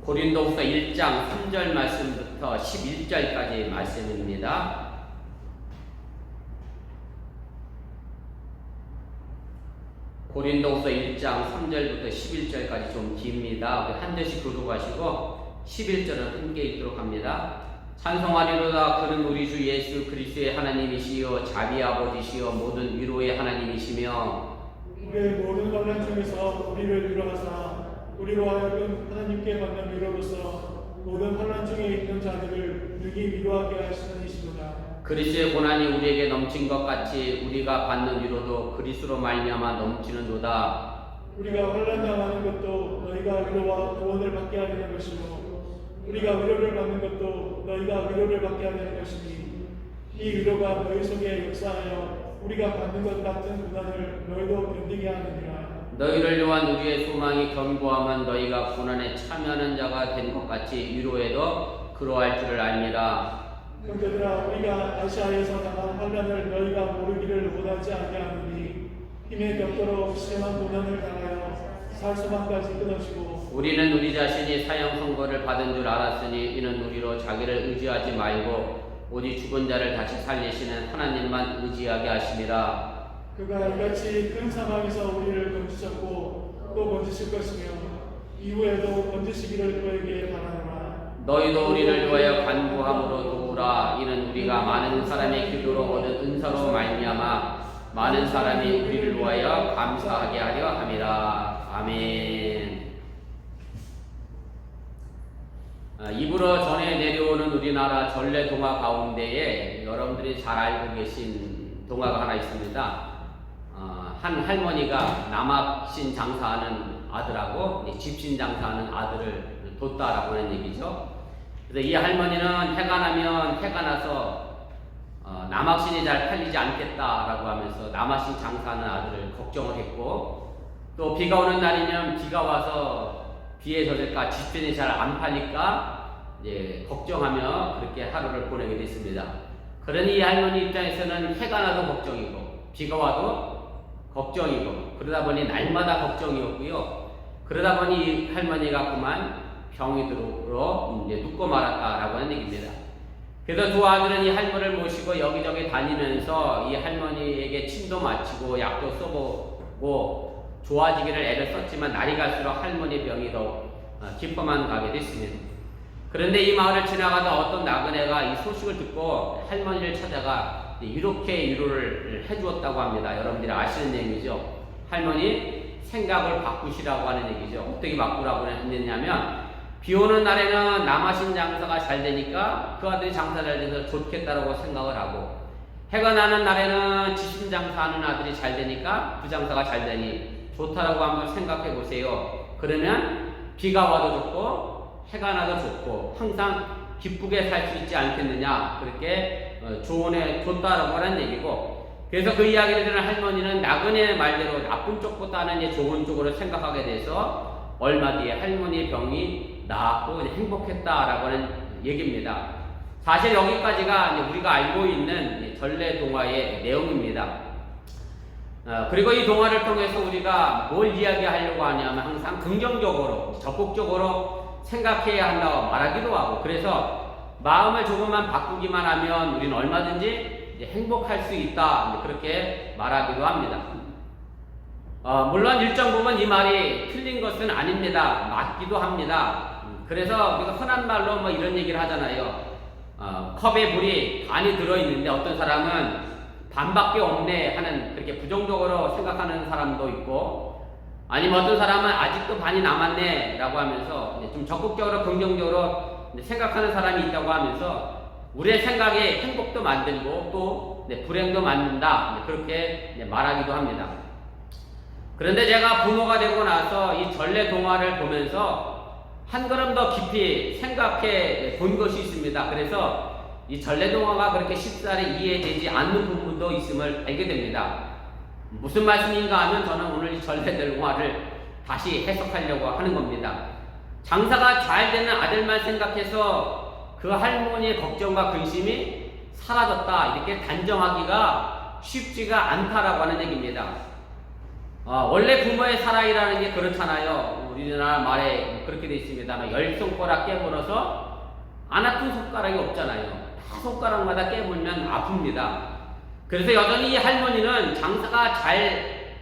고린도후서 1장 3절 말씀부터 11절까지 말씀입니다. 고린도후서 1장 3절부터 11절까지 좀 깁니다. 우리 한 절씩 교독하시고 11절은 함께 읽도록 합니다. 찬송하리로다. 그는 우리 주 예수 그리스도의 하나님이시요 자비 아버지시요 모든 위로의 하나님이시며 우리의 모든 환난 중에서 우리를 위로하사 우리로 하여금 하나님께 받는 위로로서 모든 환난 중에 있는 자들을 능히 위로하게 하시는 이시로다. 그리스도의 고난이 우리에게 넘친 것 같이 우리가 받는 위로도 그리스도로 말미암아 넘치는도다. 우리가 환난 당하는 것도 너희가 위로와 구원을 받게 하려는 것이고 우리가 위로를 받는 것도 너희가 위로를 받게 하려는 것이니 이 위로가 너희 속에 역사하여 우리가 받는 것 같은 고난을 너희도 견디게 하느니라. 너희를 위한 우리의 소망이 견고하면 너희가 고난에 참여하는 자가 된 것 같이 위로에도 그러할 줄을 알미라. 형제들아, 우리가 아시아에서 당한 환난을 너희가 모르기를 원하지 아니하노니 힘에 겹도록 심한 고난을 당하여 살 수만까지 끊어지고 우리는 우리 자신이 사형 선고를 받은 줄 알았으니 이는 우리로 자기를 의지하지 말고 오직 죽은 자를 다시 살리시는 하나님만 의지하게 하심이라. 그가 이같이 큰 사망에서 우리를 건지셨고 또 건지실 것이며 이후에도 건지시기를 그에게 바라노라. 너희도 우리를 위하여 간구함으로 도우라. 이는 우리가 많은 사람의 기도로 얻은 은사로 말미암아 많은 사람이 우리를 위하여 감사하게 하려 함이라. 아멘. 입으로 전해 내려오는 우리나라 전래 동화 가운데에 여러분들이 잘 알고 계신 동화가 하나 있습니다. 한 할머니가 남학신 장사하는 아들하고 집신 장사하는 아들을 뒀다라고 하는 얘기죠. 그래서 이 할머니는 해가 나면 해가 나서 남학신이 잘 팔리지 않겠다라고 하면서 남학신 장사하는 아들을 걱정을 했고, 또 비가 오는 날이면 비가 와서 비에 젖을까 집신이 잘 안 팔릴까 걱정하며 그렇게 하루를 보내게 됐습니다. 그러니 이 할머니 입장에서는 해가 나도 걱정이고 비가 와도 걱정이고 그러다 보니 날마다 걱정이었고요. 그러다 보니 이 할머니가 그만 병이 들어 눕고 말았다라고 하는 얘기입니다. 그래서 두 아들은 이 할머니를 모시고 여기저기 다니면서 이 할머니에게 침도 마치고 약도 써보고 좋아지기를 애를 썼지만 날이 갈수록 할머니 병이 더 깊어만 가게 됐습니다. 그런데 이 마을을 지나가다 어떤 나그네가 이 소식을 듣고 할머니를 찾아가 이렇게 위로를 해주었다고 합니다. 여러분들이 아시는 얘기죠. 할머니 생각을 바꾸시라고 하는 얘기죠. 어떻게 바꾸라고 했느냐면 비 오는 날에는 남하신 장사가 잘 되니까 그 아들이 장사 잘 돼서 좋겠다라고 생각을 하고, 해가 나는 날에는 지신 장사하는 아들이 잘 되니까 그 장사가 잘 되니 좋다라고 한번 생각해 보세요. 그러면 비가 와도 좋고 해가 나도 좋고 항상 기쁘게 살 수 있지 않겠느냐, 그렇게 조언해 줬다라고 하는 얘기고, 그래서 그 이야기를 들은 할머니는 나그네 말대로 나쁜 쪽보다는 좋은 쪽으로 생각하게 돼서 얼마 뒤에 할머니의 병이 나았고 행복했다라고 하는 얘기입니다. 사실 여기까지가 우리가 알고 있는 전래 동화의 내용입니다. 그리고 이 동화를 통해서 우리가 뭘 이야기하려고 하냐면 항상 긍정적으로 적극적으로 생각해야 한다고 말하기도 하고, 그래서 마음을 조금만 바꾸기만 하면 우리는 얼마든지 행복할 수 있다, 그렇게 말하기도 합니다. 물론 일정 부분 이 말이 틀린 것은 아닙니다. 맞기도 합니다. 그래서 우리가 흔한 말로 이런 얘기를 하잖아요. 컵에 물이 반이 들어있는데 어떤 사람은 반밖에 없네 하는, 그렇게 부정적으로 생각하는 사람도 있고, 아니면 어떤 사람은 아직도 반이 남았네 라고 하면서 좀 적극적으로 긍정적으로 생각하는 사람이 있다고 하면서 우리의 생각에 행복도 만들고 또 불행도 만든다, 그렇게 말하기도 합니다. 그런데 제가 부모가 되고 나서 이 전래 동화를 보면서 한 걸음 더 깊이 생각해 본 것이 있습니다. 그래서 이 전래 동화가 그렇게 쉽사리 이해되지 않는 부분도 있음을 알게 됩니다. 무슨 말씀인가 하면 저는 오늘 이 전래 동화를 다시 해석하려고 하는 겁니다. 장사가 잘 되는 아들만 생각해서 그 할머니의 걱정과 근심이 사라졌다, 이렇게 단정하기가 쉽지가 않다라고 하는 얘기입니다. 원래 부모의 사랑이라는 게 그렇잖아요. 우리나라 말에 그렇게 되어 있습니다만 10손가락 깨물어서 안 아픈 손가락이 없잖아요. 다 손가락마다 깨물면 아픕니다. 그래서 여전히 이 할머니는 장사가 잘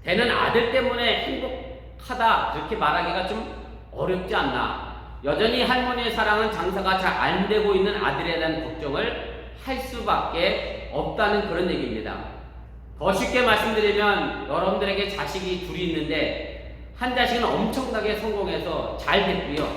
되는 아들 때문에 행복하다 그렇게 말하기가 좀 어렵지 않나. 여전히 할머니의 사랑은 장사가 잘 안 되고 있는 아들에 대한 걱정을 할 수밖에 없다는 그런 얘기입니다. 더 쉽게 말씀드리면 여러분들에게 자식이 둘이 있는데 한 자식은 엄청나게 성공해서 잘 됐고요.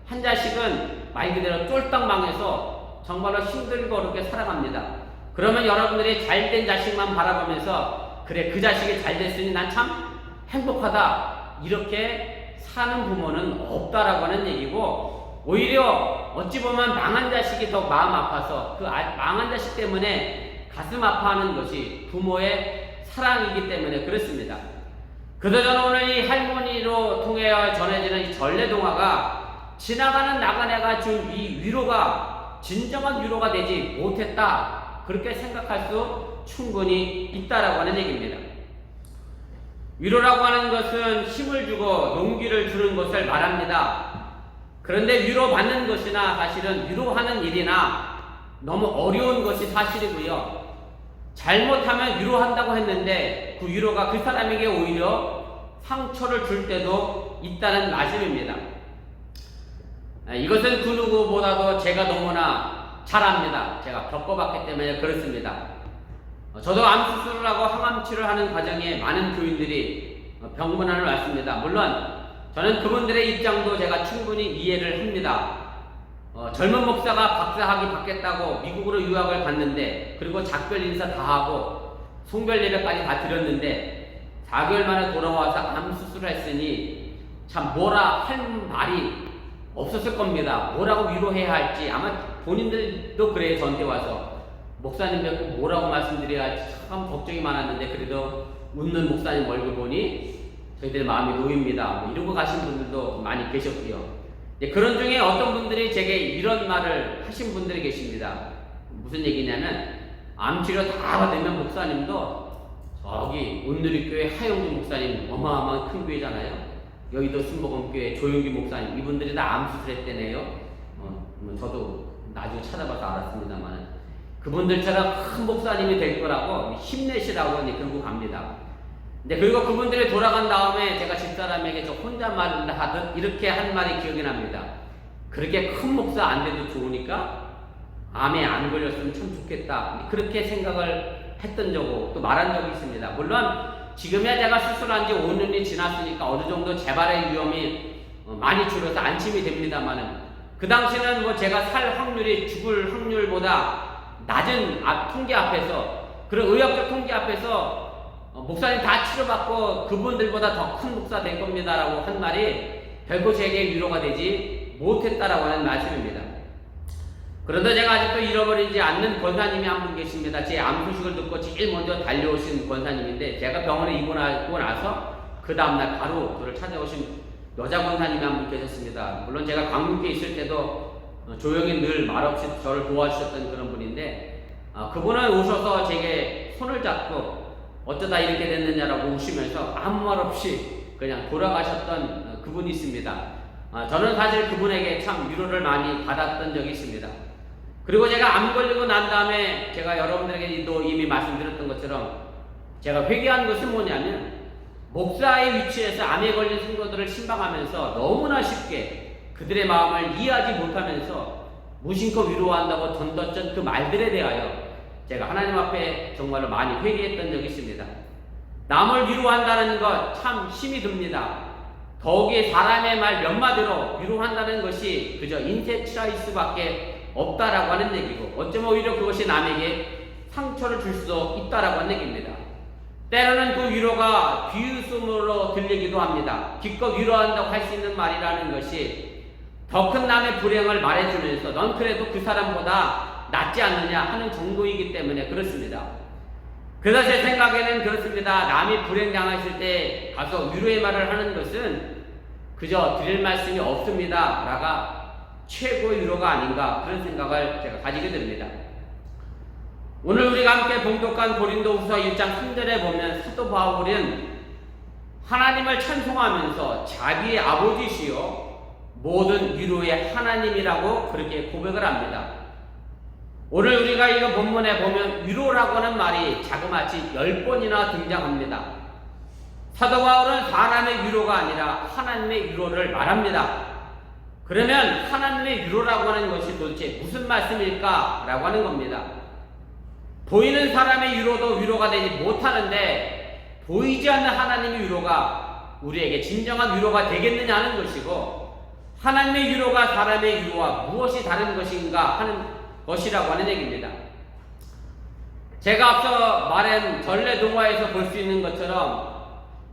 한 자식은 말 그대로 쫄딱 망해서 정말로 힘들고 어렵게 살아갑니다. 그러면 여러분들이 잘된 자식만 바라보면서 그래 그 자식이 잘 됐으니 난 참 행복하다 이렇게 사는 부모는 없다라고 하는 얘기고, 오히려 어찌 보면 망한 자식이 더 마음 아파서 그 망한 자식 때문에 가슴 아파하는 것이 부모의 사랑이기 때문에 그렇습니다. 그래서 저는 오늘 이 할머니로 통해 전해지는 이 전래동화가 지나가는 나그네가 준 이 위로가 진정한 위로가 되지 못했다 그렇게 생각할 수 충분히 있다라고 하는 얘기입니다. 위로라고 하는 것은 힘을 주고 용기를 주는 것을 말합니다. 그런데 위로받는 것이나 사실은 위로하는 일이나 너무 어려운 것이 사실이고요. 잘못하면 위로한다고 했는데 그 위로가 그 사람에게 오히려 상처를 줄 때도 있다는 말씀입니다. 이것은 그 누구보다도 제가 너무나 잘 압니다. 제가 겪어봤기 때문에 그렇습니다. 저도 암 수술을 하고 항암 치료를 하는 과정에 많은 교인들이 병문안을 왔습니다. 물론 저는 그분들의 입장도 제가 충분히 이해를 합니다. 젊은 목사가 박사학위 받겠다고 미국으로 유학을 갔는데, 그리고 작별 인사 다 하고 송별 예배까지 다 드렸는데 4개월 만에 돌아와서 암 수술을 했으니 참 뭐라 할 말이 없었을 겁니다. 뭐라고 위로해야 할지. 아마 본인들도 그래요. 저한테 와서 목사님 뵙고 뭐라고 말씀드려야 할지 참 걱정이 많았는데, 그래도 웃는 목사님 얼굴 보니 저희들 마음이 놓입니다. 뭐 이러고 가신 분들도 많이 계셨고요. 그런 중에 어떤 분들이 제게 이런 말을 하신 분들이 계십니다. 무슨 얘기냐면, 암치료 다 받으면 목사님도 저기 온누리교회 하영준 목사님 어마어마한 큰 교회잖아요. 여의도 순복음교회 조용기 목사님 이분들이 다 암 수술했대네요. 저도 나중에 찾아봐서 알았습니다만 그분들처럼 큰 목사님이 될 거라고 힘내시라고 그러고 갑니다. 근데 그리고 그분들이 돌아간 다음에 제가 집사람에게 저 혼잣말을 하듯 이렇게 한 말이 기억이 납니다. 그렇게 큰 목사 안 돼도 좋으니까 암에 안 걸렸으면 참 좋겠다. 그렇게 생각을 했던 적고 또 말한 적이 있습니다. 물론 지금이야 제가 수술한 지 5년이 지났으니까 어느 정도 재발의 위험이 많이 줄어서 안심이 됩니다만은, 그 당시는 뭐 제가 살 확률이 죽을 확률보다 낮은 통계 앞에서, 그런 의학적 통계 앞에서 목사님 다 치료받고 그분들보다 더 큰 목사 될 겁니다라고 한 말이 결코 제게 위로가 되지 못했다라고 하는 말씀입니다. 그런데 제가 아직도 잃어버리지 않는 권사님이 한 분 계십니다. 제 암 소식을 듣고 제일 먼저 달려오신 권사님인데, 제가 병원에 입원하고 나서 그 다음날 바로 저를 찾아오신 여자 권사님이 한 분 계셨습니다. 물론 제가 광문교에 있을 때도 조용히 늘 말없이 저를 도와주셨던 그런 분인데, 그분은 오셔서 제게 손을 잡고 어쩌다 이렇게 됐느냐라고 우시면서 아무 말 없이 그냥 돌아가셨던 그분이 있습니다. 저는 사실 그분에게 참 위로를 많이 받았던 적이 있습니다. 그리고 제가 암 걸리고 난 다음에 제가 여러분들에게도 이미 말씀드렸던 것처럼 제가 회개한 것은 뭐냐면, 목사의 위치에서 암에 걸린 성도들을 신방하면서 너무나 쉽게 그들의 마음을 이해하지 못하면서 무심코 위로한다고 던졌던 그 말들에 대하여 제가 하나님 앞에 정말로 많이 회개했던 적이 있습니다. 남을 위로한다는 것 참 힘이 듭니다. 더욱이 사람의 말 몇 마디로 위로한다는 것이 그저 인색치라일 수밖에 없다라고 하는 얘기고, 어쩌면 오히려 그것이 남에게 상처를 줄 수도 있다라고 하는 얘기입니다. 때로는 그 위로가 비웃음으로 들리기도 합니다. 기껏 위로한다고 할 수 있는 말이라는 것이 더 큰 남의 불행을 말해주면서 넌 그래도 그 사람보다 낫지 않느냐 하는 정도이기 때문에 그렇습니다. 그래서 제 생각에는 그렇습니다. 남이 불행당했을 때 가서 위로의 말을 하는 것은 그저 드릴 말씀이 없습니다 라가 최고의 위로가 아닌가, 그런 생각을 제가 가지게 됩니다. 오늘 우리가 함께 봉독한 고린도후서 1장 3절에 보면 사도 바울은 하나님을 찬송하면서 자기의 아버지시요 모든 위로의 하나님이라고 그렇게 고백을 합니다. 오늘 우리가 이거 본문에 보면 위로라고 하는 말이 자그마치 10번이나 등장합니다. 사도 바울은 사람의 위로가 아니라 하나님의 위로를 말합니다. 그러면 하나님의 위로라고 하는 것이 도대체 무슨 말씀일까? 라고 하는 겁니다. 보이는 사람의 위로도 위로가 되지 못하는데 보이지 않는 하나님의 위로가 우리에게 진정한 위로가 되겠느냐 하는 것이고, 하나님의 위로가 사람의 위로와 무엇이 다른 것인가 하는 것이라고 하는 얘기입니다. 제가 앞서 말한 전래동화에서 볼 수 있는 것처럼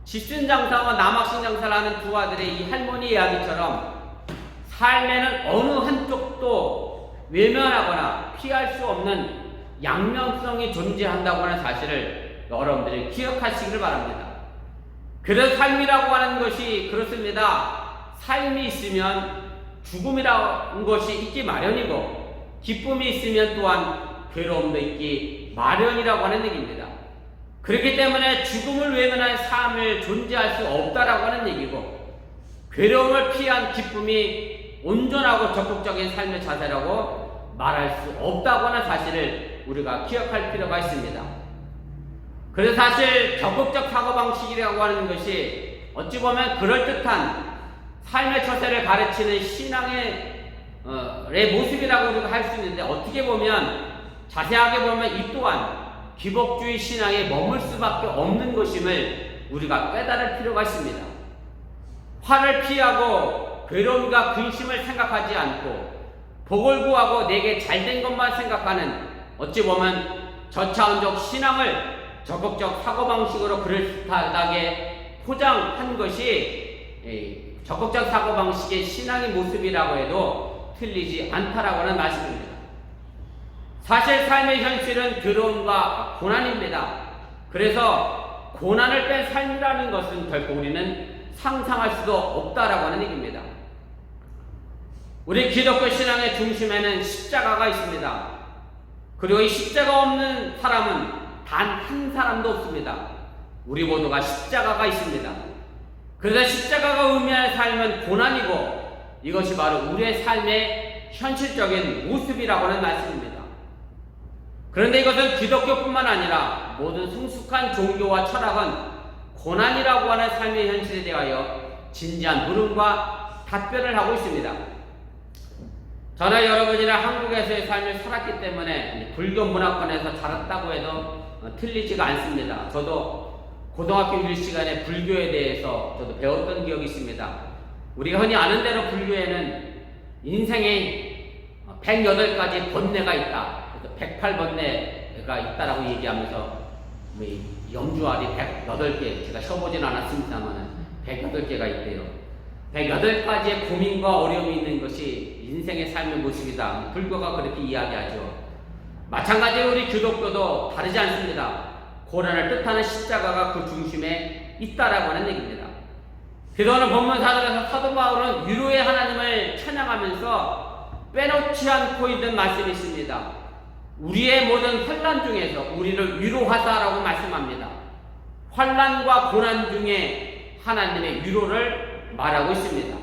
집순장사와 남학신장사를 하는 두 아들의 이 할머니 이야기처럼 삶에는 어느 한쪽도 외면하거나 피할 수 없는 양면성이 존재한다고 하는 사실을 여러분들이 기억하시기를 바랍니다. 그런 삶이라고 하는 것이 그렇습니다. 삶이 있으면 죽음이라는 것이 있기 마련이고, 기쁨이 있으면 또한 괴로움도 있기 마련이라고 하는 얘기입니다. 그렇기 때문에 죽음을 외면한 삶을 존재할 수 없다라고 하는 얘기고, 괴로움을 피한 기쁨이 온전하고 적극적인 삶의 자세라고 말할 수 없다고 하는 사실을 우리가 기억할 필요가 있습니다. 그래서 사실 적극적 사고방식이라고 하는 것이 어찌 보면 그럴듯한 삶의 처세를 가르치는 신앙의 모습이라고 우리가 할 수 있는데, 어떻게 보면 자세하게 보면 이 또한 기복주의 신앙에 머물 수밖에 없는 것임을 우리가 깨달을 필요가 있습니다. 화를 피하고 괴로움과 근심을 생각하지 않고 복을 구하고 내게 잘된 것만 생각하는, 어찌 보면 저차원적 신앙을 적극적 사고방식으로 그럴듯하게 포장한 것이 적극적 사고방식의 신앙의 모습이라고 해도 틀리지 않다라고 하는 말씀입니다. 사실 삶의 현실은 괴로움과 고난입니다. 그래서 고난을 뺀 삶이라는 것은 결코 우리는 상상할 수도 없다라고 하는 얘기입니다. 우리 기독교 신앙의 중심에는 십자가가 있습니다. 그리고 이 십자가 없는 사람은 단 한 사람도 없습니다. 우리 모두가 십자가가 있습니다. 그래서 십자가가 의미하는 삶은 고난이고, 이것이 바로 우리의 삶의 현실적인 모습이라고 하는 말씀입니다. 그런데 이것은 기독교뿐만 아니라 모든 성숙한 종교와 철학은 고난이라고 하는 삶의 현실에 대하여 진지한 물음과 답변을 하고 있습니다. 저는 여러분이나 한국에서의 삶을 살았기 때문에 불교 문화권에서 자랐다고 해도 틀리지가 않습니다. 저도 고등학교 1시간에 불교에 대해서 저도 배웠던 기억이 있습니다. 우리가 흔히 아는 대로 불교에는 인생에 108가지 번뇌가 있다. 108번뇌가 있다라고 얘기하면서 염주알이 108개, 제가 쉬어보진 않았습니다만 108개가 있대요. 108가지의 고민과 어려움이 있는 것이 인생의 삶의 모습이다. 불교가 그렇게 이야기하죠. 마찬가지로 우리 기독교도 다르지 않습니다. 고난을 뜻하는 십자가가 그 중심에 있다라고 하는 얘기입니다. 그래서 오늘 본문사절에서 사도 바울은 위로의 하나님을 찬양하면서 빼놓지 않고 있는 말씀이 있습니다. 우리의 모든 환난 중에서 우리를 위로하사라고 말씀합니다. 환난과 고난 중에 하나님의 위로를 말하고 있습니다.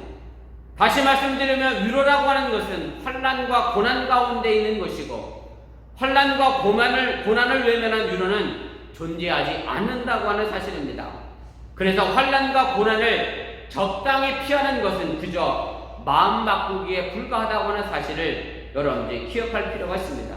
다시 말씀드리면 위로라고 하는 것은 환난과 고난 가운데 있는 것이고, 환난과 고난을 외면한 위로는 존재하지 않는다고 하는 사실입니다. 그래서 환난과 고난을 적당히 피하는 것은 그저 마음 바꾸기에 불과하다고 하는 사실을 여러분들이 기억할 필요가 있습니다.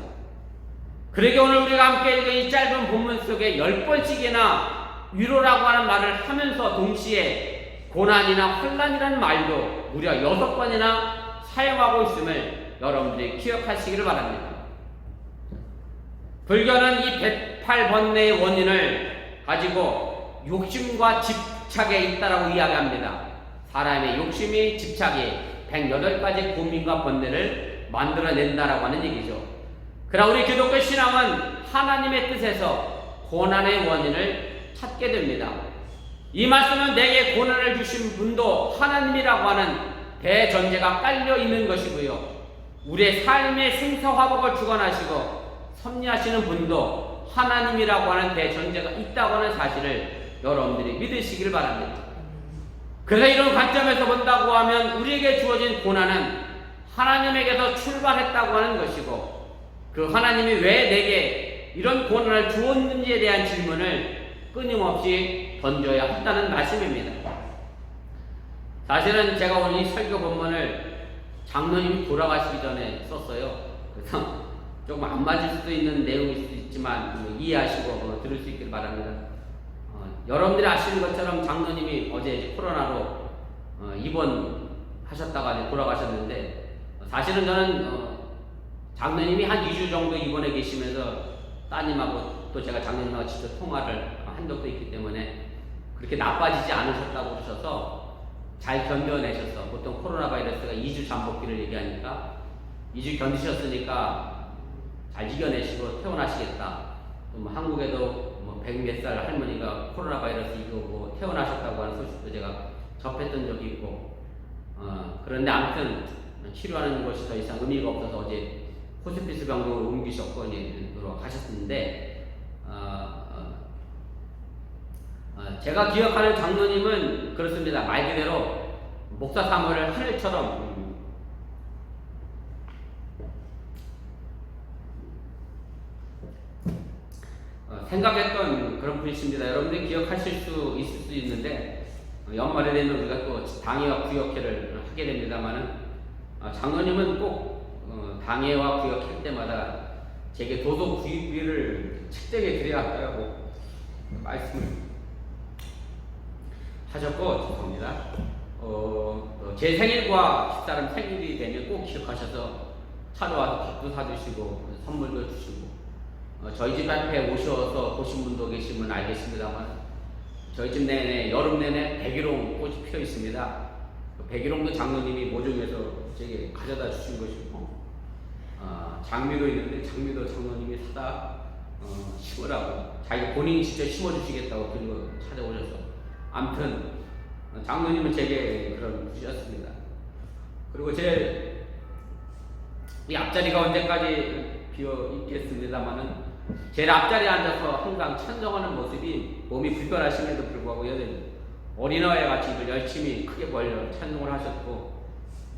그러게 오늘 우리가 함께 읽은 이 짧은 본문 속에 10번씩이나 위로라고 하는 말을 하면서 동시에 고난이나 환난이라는 말도 무려 6번이나 사용하고 있음을 여러분들이 기억하시기를 바랍니다. 불교는 이 108번뇌의 원인을 가지고 욕심과 집착에 있다라고 이야기합니다. 사람의 욕심이, 집착이 108가지 고민과 번뇌를 만들어낸다라고 하는 얘기죠. 그러나 우리 기독교 신앙은 하나님의 뜻에서 고난의 원인을 찾게 됩니다. 이 말씀은 내게 고난을 주신 분도 하나님이라고 하는 대전제가 깔려 있는 것이고요. 우리의 삶의 생사화복을 주관하시고 섭리하시는 분도 하나님이라고 하는 대전제가 있다고 하는 사실을 여러분들이 믿으시길 바랍니다. 그래서 이런 관점에서 본다고 하면 우리에게 주어진 고난은 하나님에게서 출발했다고 하는 것이고, 그 하나님이 왜 내게 이런 고난을 주었는지에 대한 질문을 끊임없이 던져야 한다는 말씀입니다. 사실은 제가 오늘 이 설교 본문을 장로님이 돌아가시기 전에 썼어요. 그래서 조금 안 맞을 수도 있는 내용일 수도 있지만 이해하시고 들을 수 있길 바랍니다. 여러분들이 아시는 것처럼 장로님이 어제 이제 코로나로 입원하셨다가 돌아가셨는데, 사실은 저는 장로님이 한 2주 정도 입원해 계시면서 따님하고 또 제가 장로님하고 직접 통화를 한 적도 있기 때문에 그렇게 나빠지지 않으셨다고 그러셔서 잘 견뎌내셔서, 보통 코로나 바이러스가 2주 잠복기를 얘기하니까 2주 견디셨으니까 잘 이겨내시고 퇴원하시겠다. 또 뭐 한국에도 뭐 100몇 살 할머니가 코로나 바이러스 이기고 퇴원하셨다고 하는 소식도 제가 접했던 적이 있고, 그런데 아무튼 치료하는 것이 더 이상 의미가 없어서 어제 호스피스 병동으로 옮기셨고 이제 돌아가셨는데, 제가 기억하는 장로님은 그렇습니다. 말 그대로 목사 사무를 하늘처럼 생각했던 그런 분이십니다. 여러분들이 기억하실 수 있을 수 있는데, 연말에 되면 우리가 또 당회와 구역회를 하게 됩니다만은, 장로님은 꼭 당회와 구역회 때마다 제게 도덕 구입비를 책정해 드려야 한다고 말씀을 하셨고, 죄송합니다. 제 생일과 집사람 생일이 되면 꼭 기억하셔서 찾아와서 밥도 사주시고 선물도 주시고, 저희 집 앞에 오셔서 보신 분도 계시면 알겠습니다만 저희 집 내내 여름 내내 백일홍 꽃이 피어 있습니다. 백일홍도 장로님이 모종에서 제게 가져다 주신 것이고, 장미도 있는데 장미도 장로님이 사다 심으라고 자기 본인이 직접 심어주시겠다고 그리고 찾아오셔서, 아무튼 장로님은 제게 그런 분이셨습니다. 그리고 제 이 앞자리가 언제까지 비어 있겠습니다만은 제일 앞자리에 앉아서 항상 찬송하는 모습이 몸이 불편하심에도 불구하고 여전히 어린아이 같이 입을 열심히 크게 벌려 찬송을 하셨고,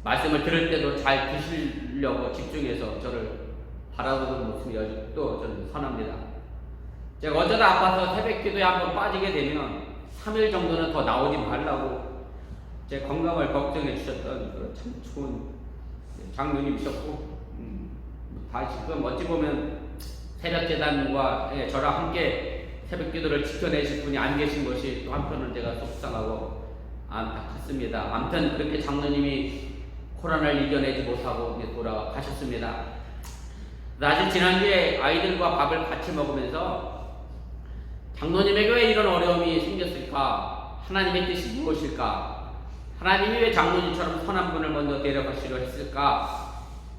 말씀을 들을 때도 잘 드시려고 집중해서 저를 바라보는 모습이 또 저는 선합니다. 제가 어쩌다 아파서 새벽 기도에 한번 빠지게 되면 3일 정도는 더 나오지 말라고 제 건강을 걱정해 주셨던 참 좋은 장로님이셨고, 지금 어찌 보면 새벽 재단과 저랑 함께 새벽 기도를 지켜내실 분이 안 계신 것이 또 한편으로는 제가 속상하고 안타깝습니다. 아무튼 그렇게 장로님이 코로나를 이겨내지 못하고 돌아가셨습니다. 사실 지난주에 아이들과 밥을 같이 먹으면서 장로님에게 왜 이런 어려움이 생겼을까? 하나님의 뜻이 무엇일까? 하나님이 왜 장로님처럼 선한 분을 먼저 데려가시려 했을까?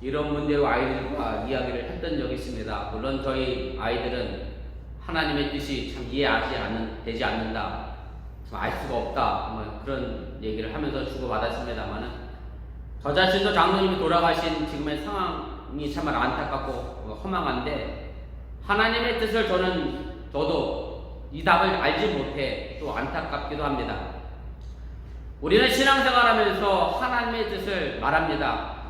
이런 문제로 아이들과 이야기를 했던 적이 있습니다. 물론 저희 아이들은 하나님의 뜻이 참 되지 않는다, 참 알 수가 없다, 그런 얘기를 하면서 주고받았습니다만은, 저 자신도 장로님이 돌아가신 지금의 상황이 정말 안타깝고 허망한데, 하나님의 뜻을 저도 이 답을 알지 못해 또 안타깝기도 합니다. 우리는 신앙생활하면서 하나님의 뜻을 말합니다.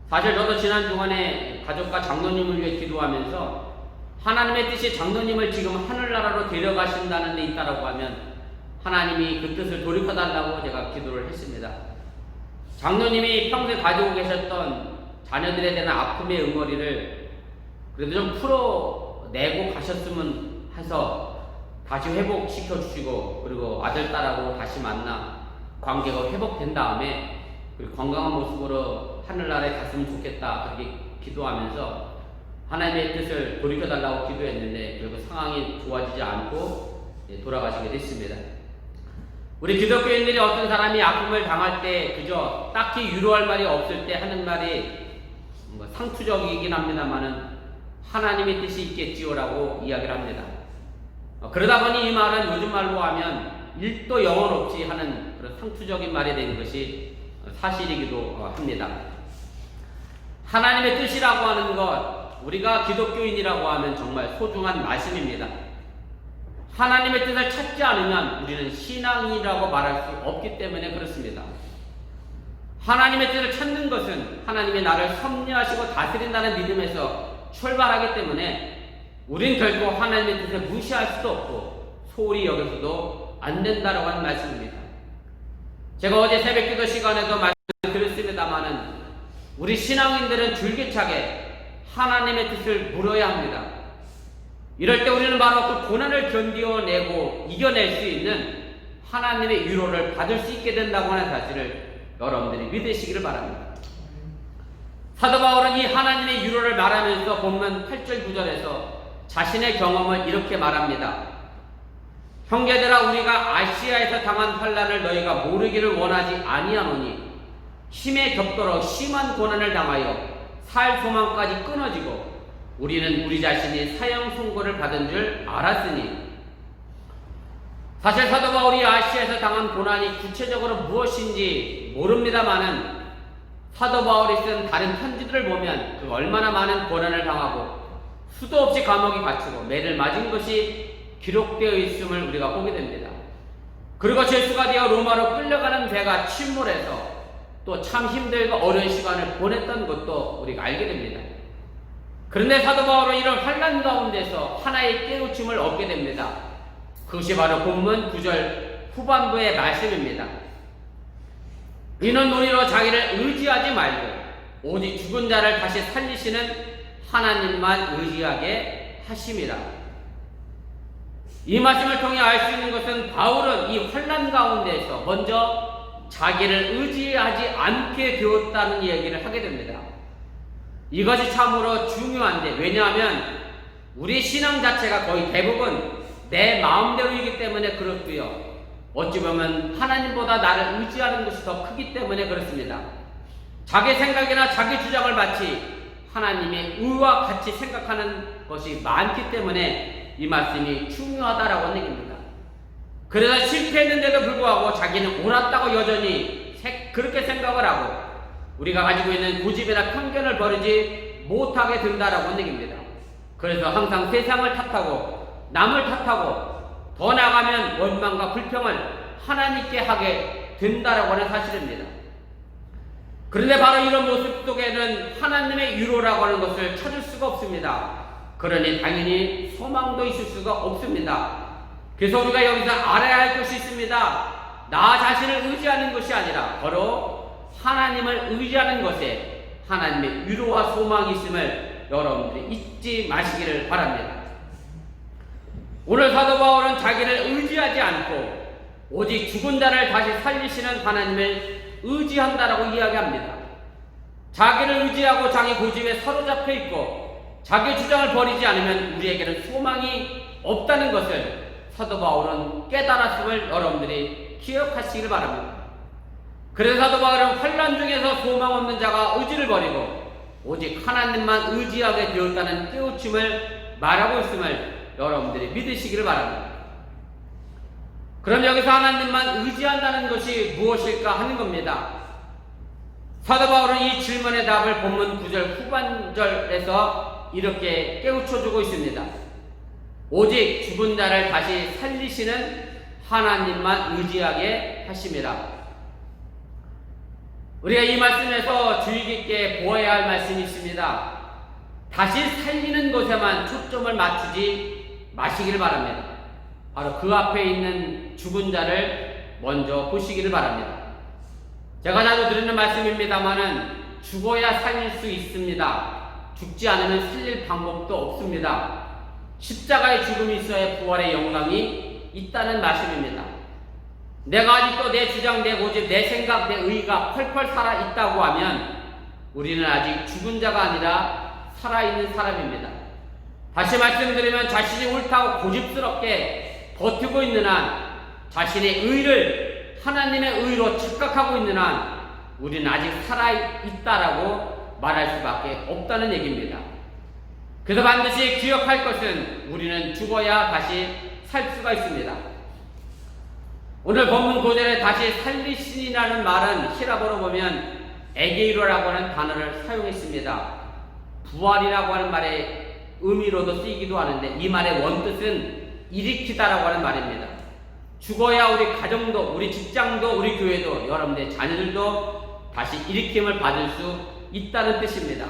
사실 저도 지난 주간에 가족과 장로님을 위해 기도하면서 하나님의 뜻이 장로님을 지금 하늘나라로 데려가신다는 데 있다라고 하면 하나님이 그 뜻을 돌이켜달라고 제가 기도를 했습니다. 장로님이 평소에 가지고 계셨던 자녀들에 대한 아픔의 응어리를 그래도 좀 풀어내고 가셨으면 해서 다시 회복시켜 주시고, 그리고 아들, 딸하고 다시 만나 관계가 회복된 다음에 건강한 모습으로 하늘나라에 갔으면 좋겠다, 그렇게 기도하면서 하나님의 뜻을 돌이켜달라고 기도했는데 결국 상황이 좋아지지 않고 돌아가시게 됐습니다. 우리 기독교인들이 어떤 사람이 아픔을 당할 때 그저 딱히 위로할 말이 없을 때 하는 말이 상투적이긴 합니다만은 하나님의 뜻이 있겠지요라고 이야기를 합니다. 그러다 보니 이 말은 요즘 말로 하면 일도 영혼 없이 하는 그런 상투적인 말이 된 것이 사실이기도 합니다. 하나님의 뜻이라고 하는 것, 우리가 기독교인이라고 하면 정말 소중한 말씀입니다. 하나님의 뜻을 찾지 않으면 우리는 신앙이라고 말할 수 없기 때문에 그렇습니다. 하나님의 뜻을 찾는 것은 하나님이 나를 섭리하시고 다스린다는 믿음에서 출발하기 때문에 우린 결코 하나님의 뜻을 무시할 수도 없고 소홀히 여겨서도 안 된다라고 하는 말씀입니다. 제가 어제 새벽기도 시간에도 말씀드렸습니다마는 우리 신앙인들은 줄기차게 하나님의 뜻을 물어야 합니다. 이럴 때 우리는 바로 그 고난을 견뎌내고 이겨낼 수 있는 하나님의 위로를 받을 수 있게 된다고 하는 사실을 여러분들이 믿으시기를 바랍니다. 사도 바울은 이 하나님의 위로를 말하면서 본문 8절 9절에서 자신의 경험을 이렇게 말합니다. 형제들아, 우리가 아시아에서 당한 환난을 너희가 모르기를 원하지 아니하노니 힘에 겹도록 심한 고난을 당하여 살 소망까지 끊어지고 우리는 우리 자신이 사형 선고를 받은 줄 알았으니. 사실 사도 바울이 아시아에서 당한 고난이 구체적으로 무엇인지 모릅니다마는 사도 바울이 쓴 다른 편지들을 보면 그 얼마나 많은 고난을 당하고 수도 없이 감옥에 갇히고 매를 맞은 것이 기록되어 있음을 우리가 보게 됩니다. 그리고 죄수가 되어 로마로 끌려가는 배가 침몰해서 또 참 힘들고 어려운 시간을 보냈던 것도 우리가 알게 됩니다. 그런데 사도 바울은 이런 환난 가운데서 하나의 깨우침을 얻게 됩니다. 그것이 바로 본문 9절 후반부의 말씀입니다. 이는 논의로 자기를 의지하지 말고 오직 죽은 자를 다시 살리시는 하나님만 의지하게 하심이라. 이 말씀을 통해 알 수 있는 것은 바울은 이 환난 가운데서 먼저 자기를 의지하지 않게 되었다는 얘기를 하게 됩니다. 이것이 참으로 중요한데, 왜냐하면 우리 신앙 자체가 거의 대부분 내 마음대로이기 때문에 그렇고요. 어찌 보면 하나님보다 나를 의지하는 것이 더 크기 때문에 그렇습니다. 자기 생각이나 자기 주장을 마치 하나님의 의와 같이 생각하는 것이 많기 때문에 이 말씀이 중요하다라고 하는 얘기입니다. 그래서 실패했는데도 불구하고 자기는 옳았다고 여전히 그렇게 생각을 하고 우리가 가지고 있는 고집이나 편견을 버리지 못하게 된다라고 하는 얘기입니다. 그래서 항상 세상을 탓하고 남을 탓하고 더 나아가면 원망과 불평을 하나님께 하게 된다라고 하는 사실입니다. 그런데 바로 이런 모습 속에는 하나님의 위로라고 하는 것을 찾을 수가 없습니다. 그러니 당연히 소망도 있을 수가 없습니다. 그래서 우리가 여기서 알아야 할 것이 있습니다. 나 자신을 의지하는 것이 아니라 바로 하나님을 의지하는 것에 하나님의 위로와 소망이 있음을 여러분들이 잊지 마시기를 바랍니다. 오늘 사도 바울은 자기를 의지하지 않고 오직 죽은 자를 다시 살리시는 하나님을 의지한다라고 이야기합니다. 자기를 의지하고 자기 고집에 사로잡혀 있고 자기 주장을 버리지 않으면 우리에게는 소망이 없다는 것을 사도 바울은 깨달았음을 여러분들이 기억하시길 바랍니다. 그래서 사도 바울은 환난 중에서 소망 없는 자가 의지를 버리고 오직 하나님만 의지하게 되었다는 깨우침을 말하고 있음을 여러분들이 믿으시기를 바랍니다. 그럼 여기서 하나님만 의지한다는 것이 무엇일까 하는 겁니다. 사도 바울은 이 질문의 답을 본문 9절 후반절에서 이렇게 깨우쳐주고 있습니다. 오직 죽은 자를 다시 살리시는 하나님만 의지하게 하심이라. 우리가 이 말씀에서 주의 깊게 보아야 할 말씀이 있습니다. 다시 살리는 것에만 초점을 맞추지 마시기를 바랍니다. 바로 그 앞에 있는 죽은 자를 먼저 보시기를 바랍니다. 제가 자주 드리는 말씀입니다만은 죽어야 살릴 수 있습니다. 죽지 않으면 살릴 방법도 없습니다. 십자가의 죽음이 있어야 부활의 영광이 있다는 말씀입니다. 내가 아직도 내 주장, 내 고집, 내 생각, 내 의가 펄펄 살아있다고 하면 우리는 아직 죽은 자가 아니라 살아있는 사람입니다. 다시 말씀드리면 자신이 옳다고 고집스럽게 버티고 있는 한, 자신의 의를 하나님의 의로 착각하고 있는 한 우리는 아직 살아있다라고 말할 수밖에 없다는 얘기입니다. 그래서 반드시 기억할 것은 우리는 죽어야 다시 살 수가 있습니다. 오늘 본문 9절에 다시 살리시니라는 말은 히라보로 보면 에게이로라고 하는 단어를 사용했습니다. 부활이라고 하는 말의 의미로도 쓰이기도 하는데 이 말의 원뜻은 일으키다라고 하는 말입니다. 죽어야 우리 가정도, 우리 직장도, 우리 교회도, 여러분들의 자녀들도 다시 일으킴을 받을 수 있다는 뜻입니다.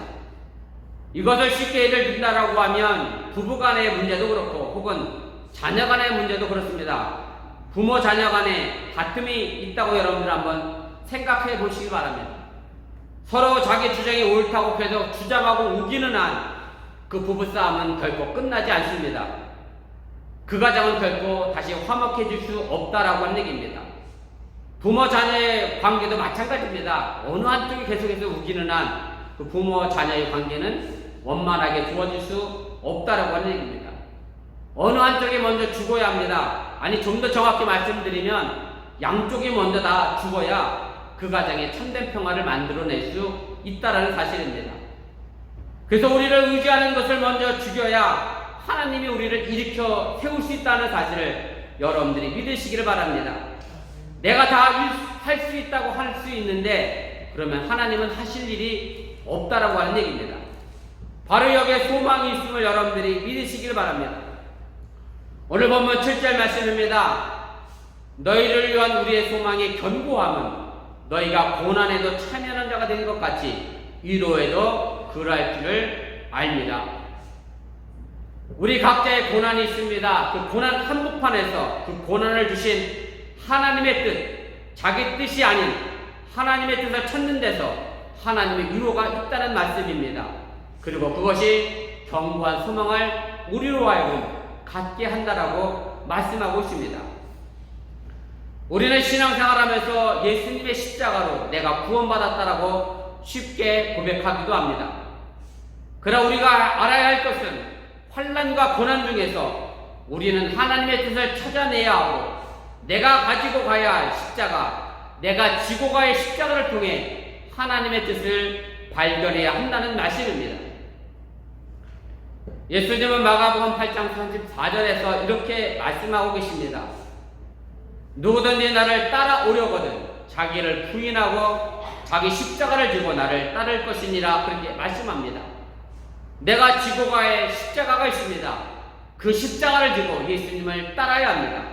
이것을 쉽게 예를 든다라고 하면 부부간의 문제도 그렇고 혹은 자녀간의 문제도 그렇습니다. 부모 자녀 간에 다툼이 있다고 여러분들 한번 생각해 보시기 바랍니다. 서로 자기 주장이 옳다고 계속 주장하고 우기는 한 그 부부싸움은 결코 끝나지 않습니다. 그 가정은 결코 다시 화목해질 수 없다라고 하는 얘기입니다. 부모 자녀의 관계도 마찬가지입니다. 어느 한쪽이 계속해서 우기는 한 그 부모 자녀의 관계는 원만하게 두어질 수 없다라고 하는 얘기입니다. 어느 한쪽이 먼저 죽어야 합니다. 아니, 좀 더 정확히 말씀드리면 양쪽이 먼저 다 죽어야 그 가정에 참된 평화를 만들어낼 수 있다라는 사실입니다. 그래서 우리를 의지하는 것을 먼저 죽여야 하나님이 우리를 일으켜 세울 수 있다는 사실을 여러분들이 믿으시기를 바랍니다. 내가 다 할 수 있다고 할 수 있는데 그러면 하나님은 하실 일이 없다라고 하는 얘기입니다. 바로 여기에 소망이 있음을 여러분들이 믿으시기를 바랍니다. 오늘 본문 7절 말씀입니다. 너희를 위한 우리의 소망의 견고함은 너희가 고난에도 참여하는 자가 되는 것 같이 위로에도 그러할 줄을 압니다. 우리 각자의 고난이 있습니다. 그 고난 한복판에서 그 고난을 주신 하나님의 뜻, 자기 뜻이 아닌 하나님의 뜻을 찾는 데서 하나님의 위로가 있다는 말씀입니다. 그리고 그것이 견고한 소망을 우리로 하여금 갖게 한다라고 말씀하고 있습니다. 우리는 신앙생활하면서 예수님의 십자가로 내가 구원받았다라고 쉽게 고백하기도 합니다. 그러나 우리가 알아야 할 것은 환난과 고난 중에서 우리는 하나님의 뜻을 찾아내야 하고 내가 가지고 가야 할 십자가, 내가 지고 가야 할 십자가를 통해 하나님의 뜻을 발견해야 한다는 말씀입니다. 예수님은 마가복음 8장 34절에서 이렇게 말씀하고 계십니다. 누구든지 나를 따라오려거든 자기를 부인하고 자기 십자가를 지고 나를 따를 것이니라 그렇게 말씀합니다. 내가 지고 가야 할 십자가가 있습니다. 그 십자가를 지고 예수님을 따라야 합니다.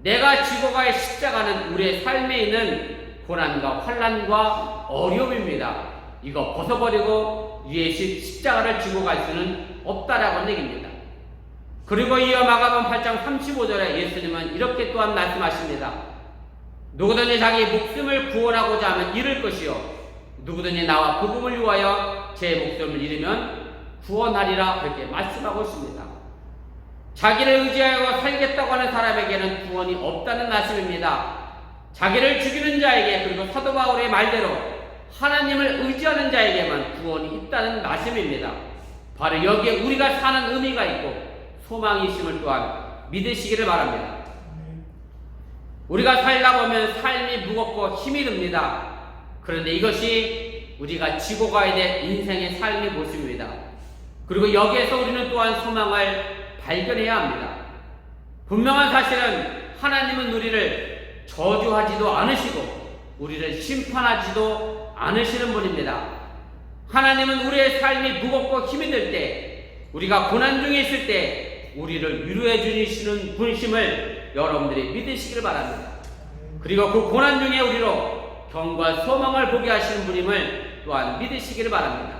내가 지고 가야 할 십자가는 우리의 삶에 있는 고난과 환난과 어려움입니다. 이거 벗어버리고 위에 십자가를 지고 갈 수는 없다라고 하는 얘기입니다. 그리고 이어 마가복음 8장 35절에 예수님은 이렇게 또한 말씀하십니다. 누구든지 자기 목숨을 구원하고자 하면 잃을 것이요 누구든지 나와 복음을 위하여 제 목숨을 잃으면 구원하리라 그렇게 말씀하고 있습니다. 자기를 의지하여 살겠다고 하는 사람에게는 구원이 없다는 말씀입니다. 자기를 죽이는 자에게 그리고 사도 바울의 말대로 하나님을 의지하는 자에게만 구원이 있다는 말씀입니다. 바로 여기에 우리가 사는 의미가 있고 소망이 있음을 또한 믿으시기를 바랍니다. 우리가 살다 보면 삶이 무겁고 힘이 듭니다. 그런데 이것이 우리가 지고 가야 될 인생의 삶의 모습입니다. 그리고 여기에서 우리는 또한 소망을 발견해야 합니다. 분명한 사실은 하나님은 우리를 저주하지도 않으시고 우리를 심판하지도 않으시는 분입니다. 하나님은 우리의 삶이 무겁고 힘이 들 때, 우리가 고난 중에 있을 때 우리를 위로해 주시는 분심을 여러분들이 믿으시기를 바랍니다. 그리고 그 고난 중에 우리로 견고한 소망을 보게 하시는 분임을 또한 믿으시기를 바랍니다.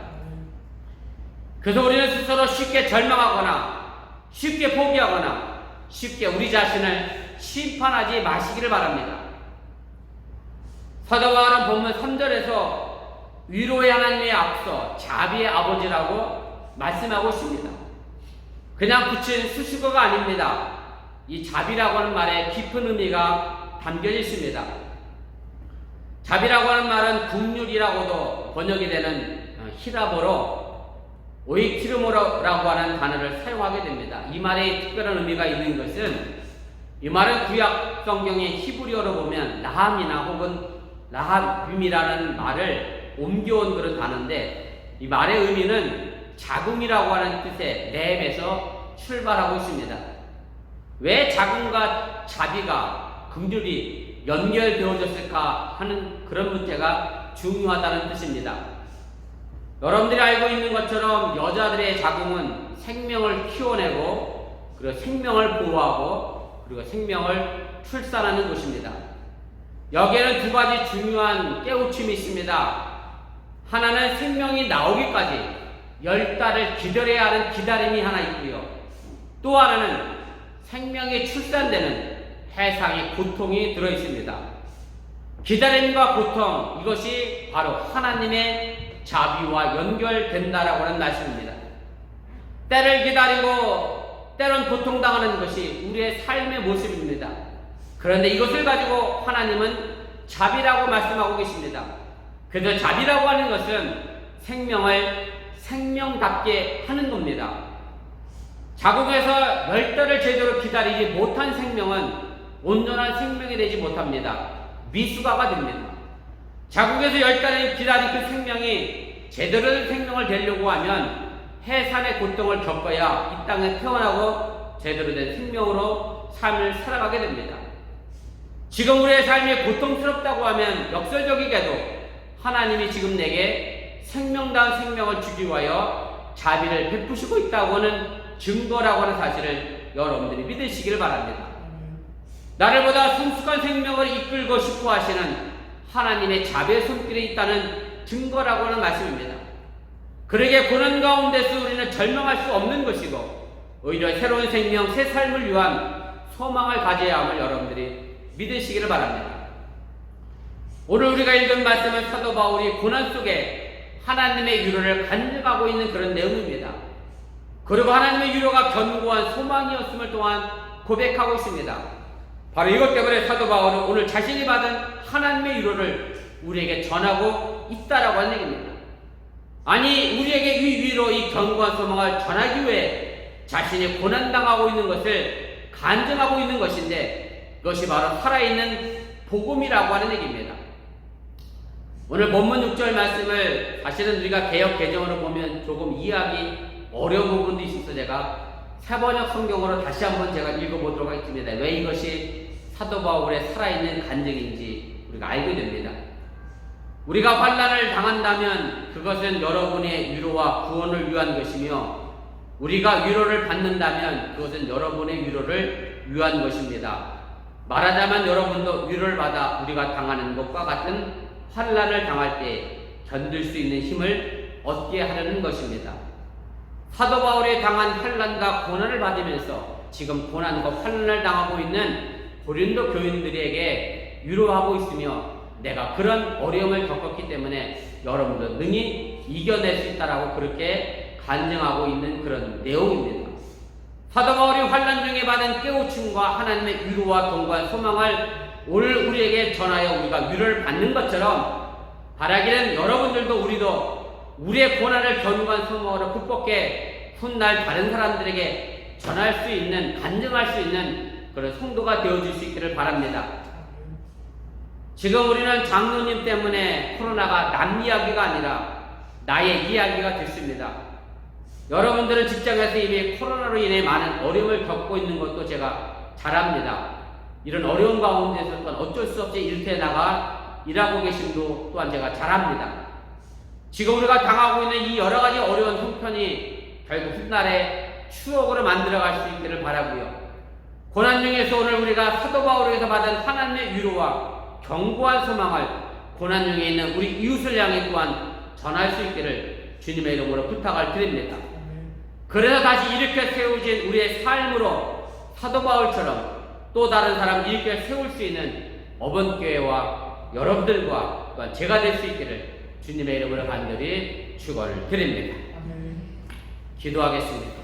그래서 우리는 스스로 쉽게 절망하거나 쉽게 포기하거나 쉽게 우리 자신을 심판하지 마시기를 바랍니다. 사도 바울은 본문 3절에서 위로의 하나님에 앞서 자비의 아버지라고 말씀하고 있습니다. 그냥 붙인 수식어가 아닙니다. 이 자비라고 하는 말에 깊은 의미가 담겨져 있습니다. 자비라고 하는 말은 긍휼이라고도 번역이 되는 히라보로 오이키르모라고 하는 단어를 사용하게 됩니다. 이 말에 특별한 의미가 있는 것은 이 말은 구약 성경의 히브리어로 보면 라함이나 혹은 라함임이라는 말을 옮겨온 그런 단어인데 이 말의 의미는 자궁이라고 하는 뜻의 램에서 출발하고 있습니다. 왜 자궁과 자비가 긍휼이 연결되어졌을까 하는 그런 문제가 중요하다는 뜻입니다. 여러분들이 알고 있는 것처럼 여자들의 자궁은 생명을 키워내고 그리고 생명을 보호하고 그리고 생명을 출산하는 곳입니다. 여기에는 두 가지 중요한 깨우침이 있습니다. 하나는 생명이 나오기까지 10달을 기다려야 하는 기다림이 하나 있고요. 또 하나는 생명이 출산되는 해상의 고통이 들어있습니다. 기다림과 고통, 이것이 바로 하나님의 자비와 연결된다라고 하는 말씀입니다. 때를 기다리고 때론 고통당하는 것이 우리의 삶의 모습입니다. 그런데 이것을 가지고 하나님은 자비라고 말씀하고 계십니다. 그래서 자비라고 하는 것은 생명을 생명답게 하는 겁니다. 자궁에서 10달을 제대로 기다리지 못한 생명은 온전한 생명이 되지 못합니다. 미숙아가 됩니다. 자궁에서 10달을 기다린 그 생명이 제대로 된 생명을 되려고 하면 해산의 고통을 겪어야 이 땅에 태어나고 제대로 된 생명으로 삶을 살아가게 됩니다. 지금 우리의 삶이 고통스럽다고 하면 역설적이게도 하나님이 지금 내게 생명다운 생명을 주기 위하여 자비를 베푸시고 있다고 하는 증거라고 하는 사실을 여러분들이 믿으시기를 바랍니다. 나를 보다 성숙한 생명을 이끌고 싶어 하시는 하나님의 자비의 손길이 있다는 증거라고 하는 말씀입니다. 그러게 고난 가운데서 우리는 절망할 수 없는 것이고 오히려 새로운 생명, 새 삶을 위한 소망을 가져야 함을 여러분들이 믿으시기를 바랍니다. 오늘 우리가 읽은 말씀은 사도 바울이 고난 속에 하나님의 위로를 간증하고 있는 그런 내용입니다. 그리고 하나님의 위로가 견고한 소망이었음을 또한 고백하고 있습니다. 바로 이것 때문에 사도 바울은 오늘 자신이 받은 하나님의 위로를 우리에게 전하고 있다라고 하는 얘기입니다. 아니, 우리에게 이 위로, 이 견고한 소망을 전하기 위해 자신이 고난당하고 있는 것을 간증하고 있는 것인데 그것이 바로 살아있는 복음이라고 하는 얘기입니다. 오늘 본문 6절 말씀을 사실은 우리가 개역 개정으로 보면 조금 이해하기 어려운 부분도 있어서 제가 새번역 성경으로 다시 한번 제가 읽어보도록 하겠습니다. 왜 이것이 사도 바울의 살아있는 간증인지 우리가 알게 됩니다. 우리가 환난을 당한다면 그것은 여러분의 위로와 구원을 위한 것이며 우리가 위로를 받는다면 그것은 여러분의 위로를 위한 것입니다. 말하자면 여러분도 위로를 받아 우리가 당하는 것과 같은 환난을 당할 때 견딜 수 있는 힘을 얻게 하려는 것입니다. 사도 바울이 당한 환난과 고난을 받으면서 지금 고난과 환난을 당하고 있는 고린도 교인들에게 위로하고 있으며 내가 그런 어려움을 겪었기 때문에 여러분도 능히 이겨낼 수 있다라고 그렇게 간증하고 있는 그런 내용입니다. 사도 바울이 환난 중에 받은 깨우침과 하나님의 위로와 견고한 소망을 오늘 우리에게 전하여 우리가 위로를 받는 것처럼 바라기는 여러분들도 우리도 우리의 고난을 견고한 소망으로 극복해 훗날 다른 사람들에게 전할 수 있는, 간증할 수 있는 그런 성도가 되어줄 수 있기를 바랍니다. 지금 우리는 장로님 때문에 코로나가 남 이야기가 아니라 나의 이야기가 됐습니다. 여러분들은 직장에서 이미 코로나로 인해 많은 어려움을 겪고 있는 것도 제가 잘 압니다. 이런 어려운 가운데서 또한 어쩔 수 없이 일터에 나가 일하고 계심도 또한 제가 잘 압니다. 지금 우리가 당하고 있는 이 여러 가지 어려운 형편이 결국 훗날에 추억으로 만들어갈 수 있기를 바라고요. 고난 중에서 오늘 우리가 사도 바울에게서 받은 하나님의 위로와 견고한 소망을 고난 중에 있는 우리 이웃을 향해 또한 전할 수 있기를 주님의 이름으로 부탁을 드립니다. 그래서 다시 일으켜 세우신 우리의 삶으로 사도 바울처럼 또 다른 사람 일으켜 세울 수 있는 어번교회와 여러분들과 또한 제가 될 수 있기를 주님의 이름으로 간절히 축원을 드립니다. 기도하겠습니다.